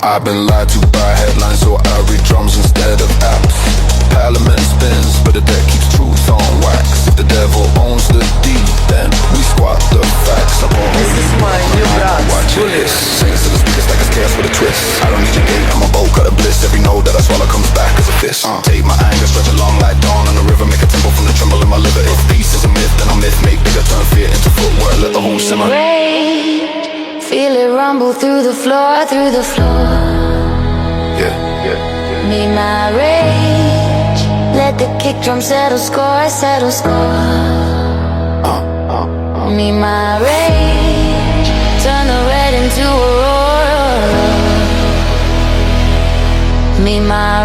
I've been lied to by headlines, so I read drums instead of apps. Parliament spins, but the deck keeps truth on wax. If the devil owns the deed, then we squat the facts. I'm This is my new brand, Bullet. Sings to the speakers like it's chaos with a twist. I don't need a gate, I'm a bolt, cut a bliss. Every note that I swallow comes back as a fist. Take my anger, stretch it long like dawn on the river. Make a tempo from the tremble in my liver. If peace is a myth, then I'm myth. Make bigger, turn fear into footwork. Let the home simmer. Rage, feel it rumble through the floor, through the floor. Yeah, yeah. Meet my rage. Let the kick drum settle score, settle score. Meet my rage. Turn the red into a roar. Meet my